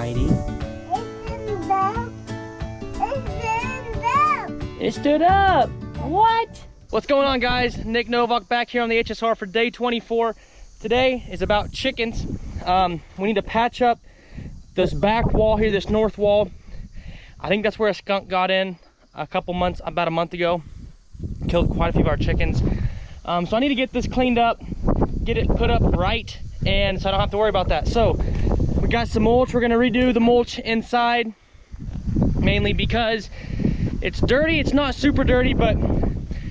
Heidi? It stood up. What? What's going on, guys? Nick Novak back here on the HSR for day 24. Today is about chickens. We need to patch up this back wall here, this north wall. I think that's where a skunk got in about a month ago. Killed quite a few of our chickens. So I need to get this cleaned up, get it put up right, and so I don't have to worry about that. So we got some mulch. We're gonna redo the mulch inside, mainly because it's dirty. It's not super dirty, but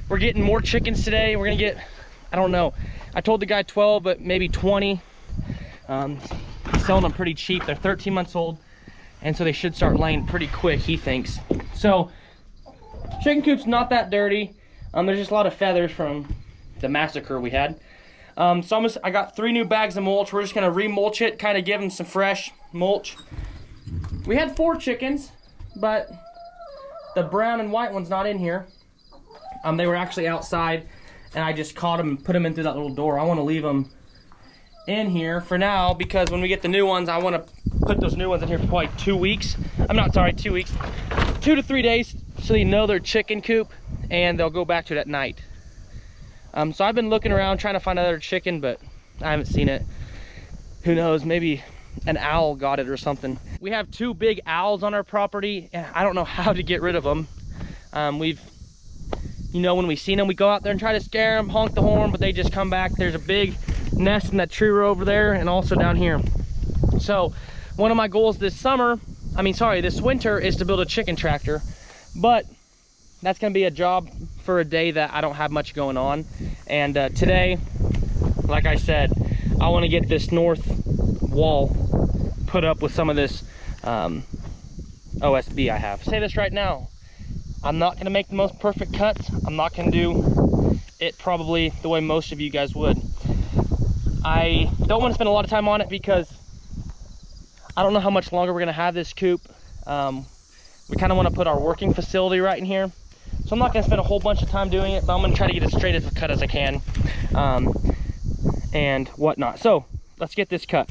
we're getting more chickens today. We're gonna get, I don't know, I told the guy 12, but maybe 20. Selling them pretty cheap. They're 13 months old, and so they should start laying pretty quick, he thinks. So chicken coop's not that dirty. There's just a lot of feathers from the massacre we had. I got 3 new bags of mulch. We're just gonna remulch it, kind of give them some fresh mulch. We had 4 chickens, but the brown and white one's not in here. They were actually outside, and I just caught them and put them in through that little door. I want to leave them in here for now, because when we get the new ones, I want to put those new ones in here for probably 2 weeks. 2 to 3 days, so they know their chicken coop, and they'll go back to it at night. So I've been looking around trying to find another chicken, but I haven't seen it. Who knows, maybe an owl got it or something. We have 2 big owls on our property, and I don't know how to get rid of them. When we seen them, we go out there and try to scare them, honk the horn, but they just come back. There's a big nest in that tree row over there, and also down here. So one of my goals this winter is to build a chicken tractor, but that's gonna be a job for a day that I don't have much going on. And today, like I said, I want to get this north wall put up with some of this OSB I have. I'll say this right now, I'm not gonna make the most perfect cuts. I'm not gonna do it probably the way most of you guys would. I don't want to spend a lot of time on it because I don't know how much longer we're gonna have this coop. We kind of want to put our working facility right in here. So I'm not gonna spend a whole bunch of time doing it, but I'm gonna try to get as straight as a cut as I can, and whatnot. So let's get this cut.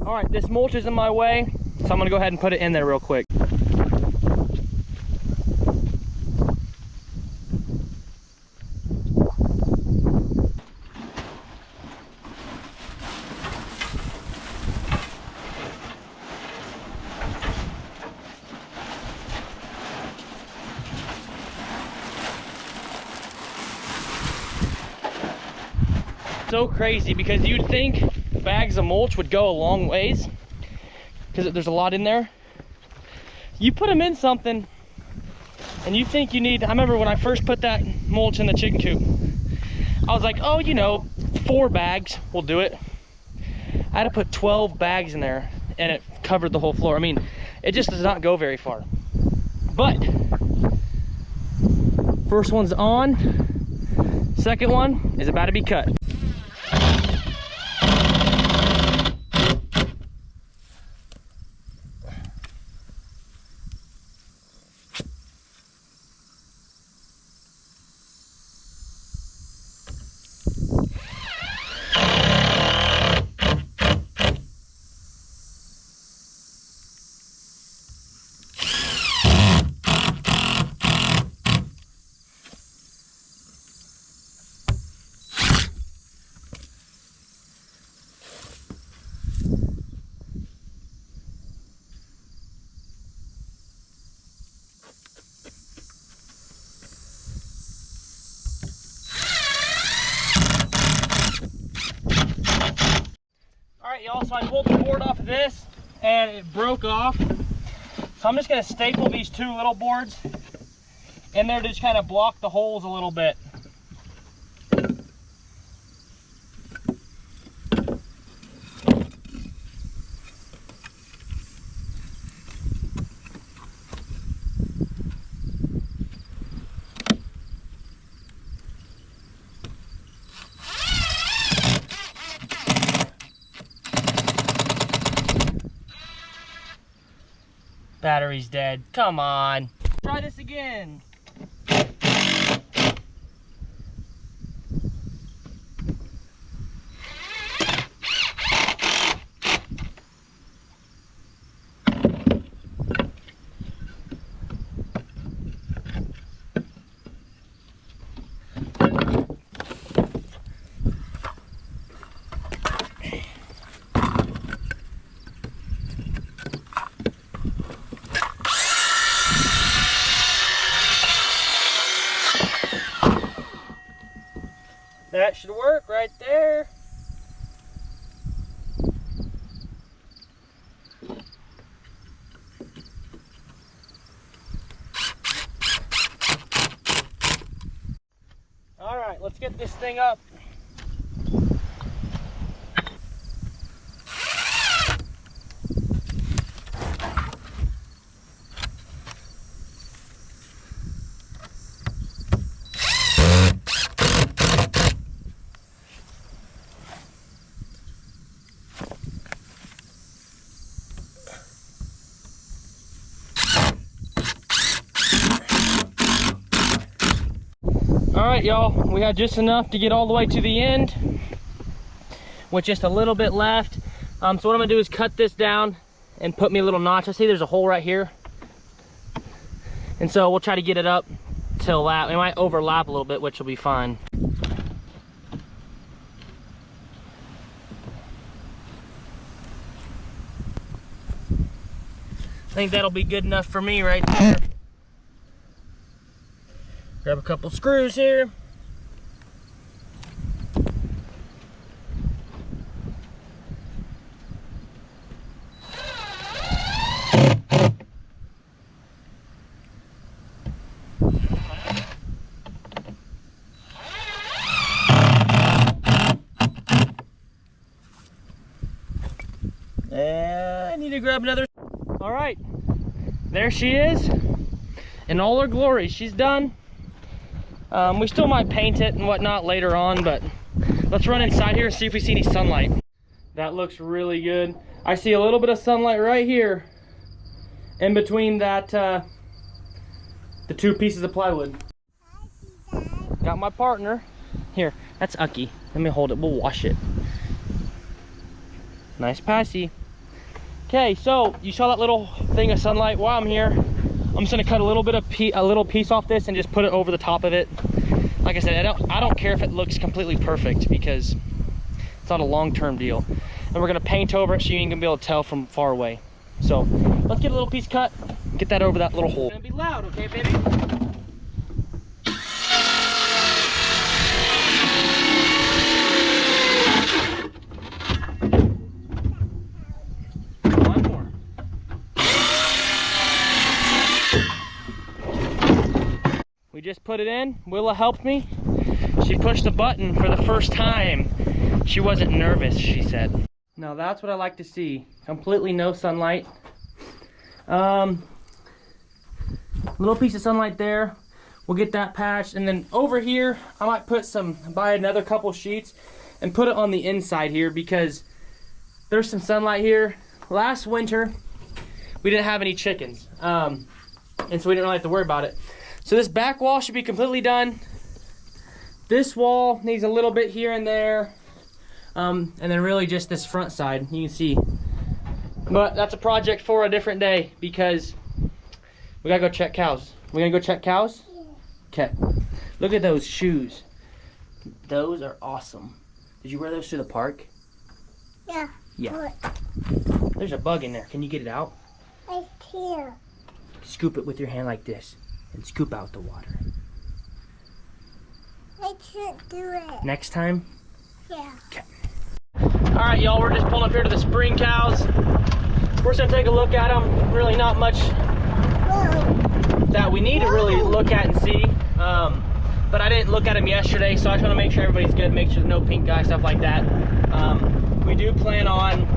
All right, this mulch is in my way, so I'm gonna go ahead and put it in there real quick. So crazy, because you'd think bags of mulch would go a long ways because there's a lot in there. You put them in something and you think you need, I remember when I first put that mulch in the chicken coop, I was like, oh, 4 bags will do it. I had to put 12 bags in there and it covered the whole floor. I mean, it just does not go very far. But first one's on, second one is about to be cut. So I pulled the board off of this and it broke off. So I'm just gonna staple these two little boards in there to just kind of block the holes a little bit. Battery's dead. Come on. Try this again. That should work right there. All right, let's get this thing up. All right, y'all, we had just enough to get all the way to the end with just a little bit left. So what I'm gonna do is cut this down and put me a little notch. I see there's a hole right here. And so we'll try to get it up till that. We might overlap a little bit, which will be fine. I think that'll be good enough for me right there. Grab a couple screws here. And I need to grab another. All right, there she is in all her glory. She's done. We still might paint it and whatnot later on, but let's run inside here and see if we see any sunlight. That looks really good. I see a little bit of sunlight right here in between that the two pieces of plywood. Got my partner here. That's Ucky. Let me hold it. We'll wash it. Nice passy. Okay, so you saw that little thing of sunlight. While I'm here, I'm just gonna cut a little bit of a little piece off this and just put it over the top of it. Like I said, I don't care if it looks completely perfect because it's not a long-term deal. And we're gonna paint over it so you ain't gonna be able to tell from far away. So let's get a little piece cut, get that over that little hole. It's gonna be loud, okay, baby? We just put it in. Willa helped me. She pushed the button for the first time. She wasn't nervous, she said. Now that's what I like to see. Completely no sunlight. Little piece of sunlight there. We'll get that patched. And then over here, I might buy another couple sheets and put it on the inside here because there's some sunlight here. Last winter, we didn't have any chickens. And so we didn't really have to worry about it. So this back wall should be completely done. This wall needs a little bit here and there. And then really just this front side, you can see. But that's a project for a different day because we gotta go check cows. We gonna go check cows? Okay. Look at those shoes. Those are awesome. Did you wear those to the park? Yeah. Yeah. There's a bug in there. Can you get it out? Right here. Scoop it with your hand like this. And scoop out the water. I can't do it. Next time? Yeah. Okay. All right, y'all, we're just pulling up here to the spring cows. We're just gonna take a look at them. Really not much that we need to really look at and see. But I didn't look at them yesterday, so I just want to make sure everybody's good, make sure there's no pink eye, stuff like that. We do plan on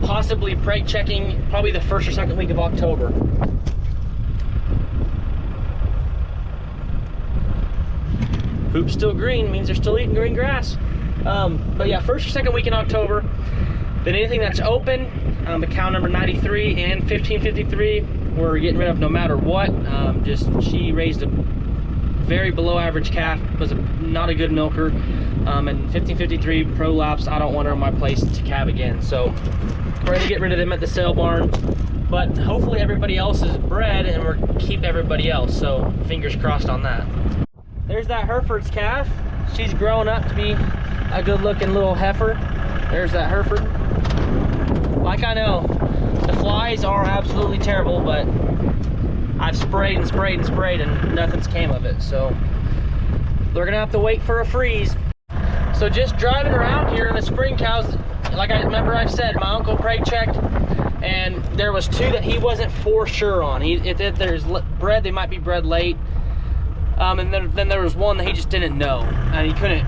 possibly preg checking probably the 1st or 2nd week of October. Poop's still green, means they're still eating green grass. But yeah, 1st or 2nd week in October. Then anything that's open, the cow number 93 and 1553, we're getting rid of no matter what. Just she raised a very below average calf, was not a good milker, and 1553 prolapse, I don't want her on my place to calve again, so we're gonna get rid of them at the sale barn. But hopefully everybody else is bred and we're keep everybody else, so fingers crossed on that. There's that Hereford's calf. She's growing up to be a good looking little heifer. There's that Hereford. Like, I know the flies are absolutely terrible, but I've sprayed and sprayed and sprayed and nothing's came of it, so they're gonna have to wait for a freeze. So just driving around here in the spring cows, like I remember I've said, my uncle preg checked and there was 2 that he wasn't for sure on. If there's bred, they might be bred late, and then there was 1 that he just didn't know, and he couldn't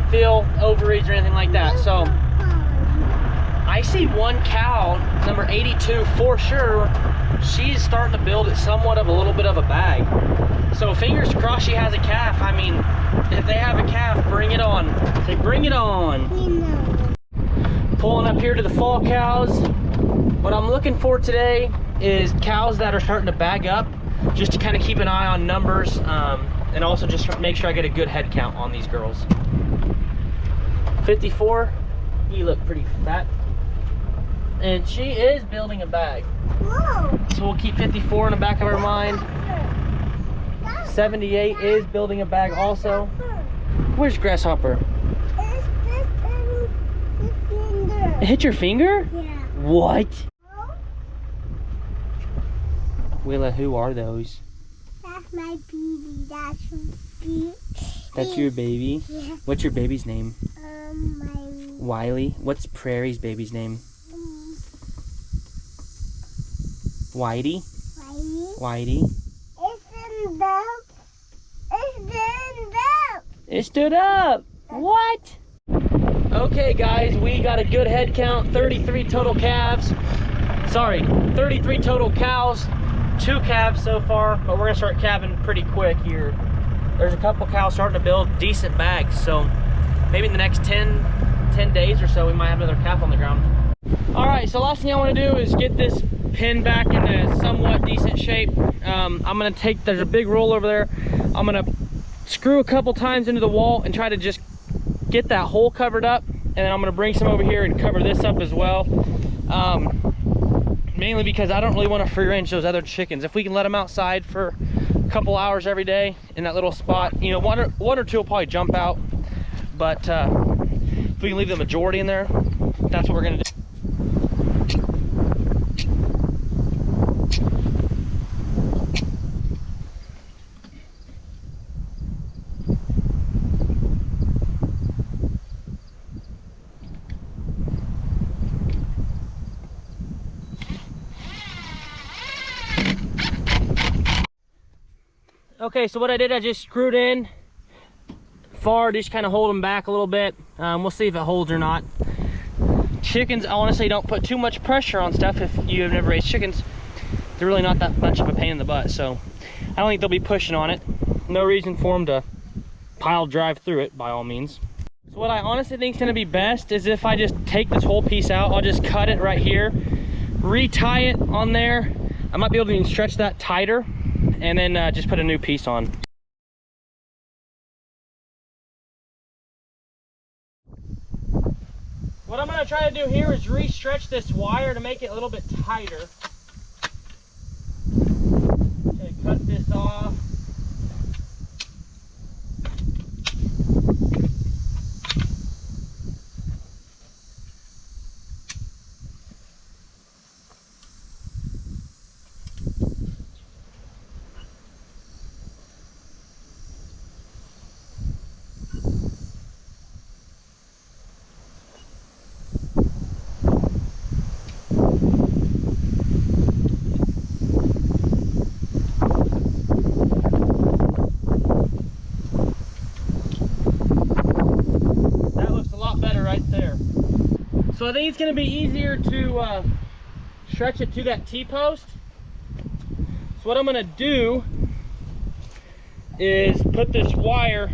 feel ovaries or anything like that. So I see 1 cow, number 82, for sure. She's starting to build it somewhat of a little bit of a bag. So fingers crossed she has a calf. I mean, if they have a calf, bring it on. Say, bring it on. Pulling up here to the fall cows. What I'm looking for today is cows that are starting to bag up, just to kind of keep an eye on numbers, and also just make sure I get a good head count on these girls. 54, you look pretty fat. And she is building a bag. Whoa. So we'll keep 54 in the back of our mind. 78 is building a bag also. Where's Grasshopper? It hit your finger? Yeah. What? Willa, who are those? That's my baby. That's baby. That's your baby? Yeah. What's your baby's name? Wiley. Wiley? What's Prairie's baby's name? Whitey? Wiley. Whitey? It stood up. What? Okay, guys, we got a good head count. 33 total calves. Sorry, 33 total cows. 2 calves so far, but we're gonna start calving pretty quick here. There's a couple cows starting to build decent bags, so maybe in the next 10 days or so, we might have another calf on the ground. All right, so last thing I want to do is get this pen back into somewhat decent shape. I'm gonna take, there's a big roll over there. I'm gonna screw a couple times into the wall and try to just get that hole covered up, and then I'm gonna bring some over here and cover this up as well. Mainly because I don't really want to free range those other chickens. If we can let them outside for a couple hours every day in that little spot, you know, one or 2 will probably jump out, but if we can leave the majority in there, that's what we're gonna do. Okay, so what I did, I just screwed in far, just kind of hold them back a little bit. We'll see if it holds or not. Chickens, honestly, don't put too much pressure on stuff. If you have never raised chickens, they're really not that much of a pain in the butt, so I don't think they'll be pushing on it. No reason for them to pile drive through it, by all means. So what I honestly think is going to be best is if I just take this whole piece out. I'll just cut it right here, retie it on there. I might be able to even stretch that tighter, and then just put a new piece on. What I'm gonna try to do here is re-stretch this wire to make it a little bit tighter. Okay, cut this off. So I think it's gonna be easier to stretch it to that T-post. So what I'm gonna do is put this wire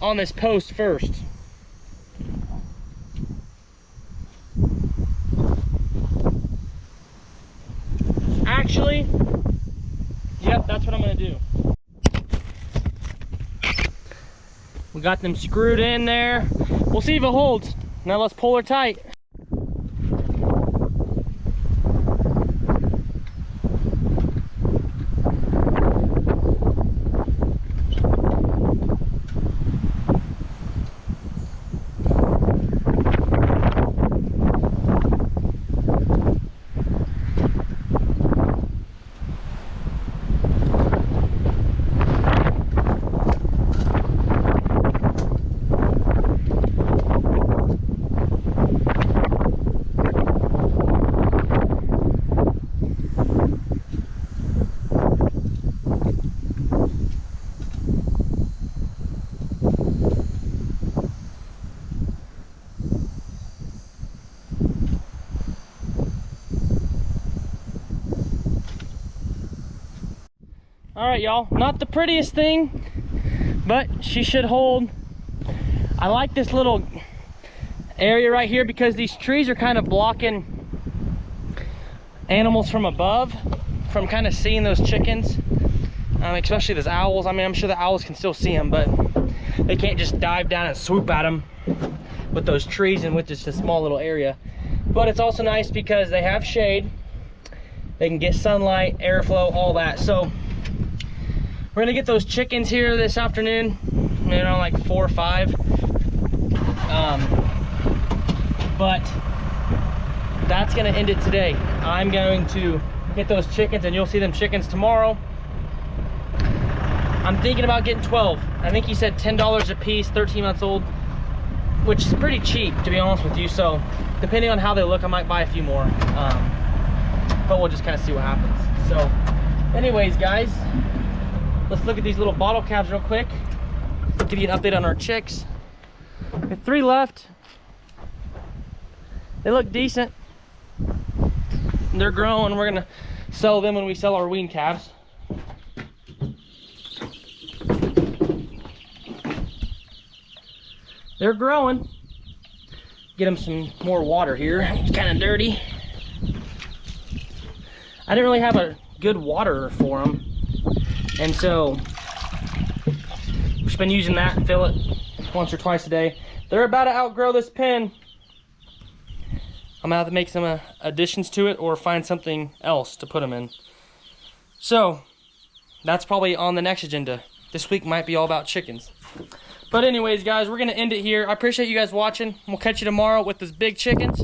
on this post first. Actually, yep, that's what I'm gonna do. We got them screwed in there. We'll see if it holds. Now let's pull her tight. All right, y'all, not the prettiest thing, but she should hold. I like this little area right here because these trees are kind of blocking animals from above from kind of seeing those chickens, especially those owls. I mean, I'm sure the owls can still see them, but they can't just dive down and swoop at them with those trees and with just a small little area. But it's also nice because they have shade. They can get sunlight, airflow, all that. So we're gonna get those chickens here this afternoon, maybe around like 4 or 5. But that's gonna end it today. I'm going to get those chickens and you'll see them chickens tomorrow. I'm thinking about getting 12. I think he said $10 a piece, 13 months old, which is pretty cheap, to be honest with you. So depending on how they look, I might buy a few more. But we'll just kind of see what happens. So anyways, guys, let's look at these little bottle calves real quick. Give you an update on our chicks. We have 3 left. They look decent. They're growing. We're gonna sell them when we sell our wean calves. They're growing. Get them some more water here. It's kind of dirty. I didn't really have a good waterer for them, and so we've just been using that and fill it once or twice a day. They're about to outgrow this pen. I'm gonna have to make some additions to it or find something else to put them in. So that's probably on the next agenda. This week might be all about chickens. But anyways, guys, we're gonna end it here. I appreciate you guys watching. We'll catch you tomorrow with those big chickens.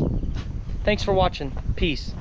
Thanks for watching. Peace.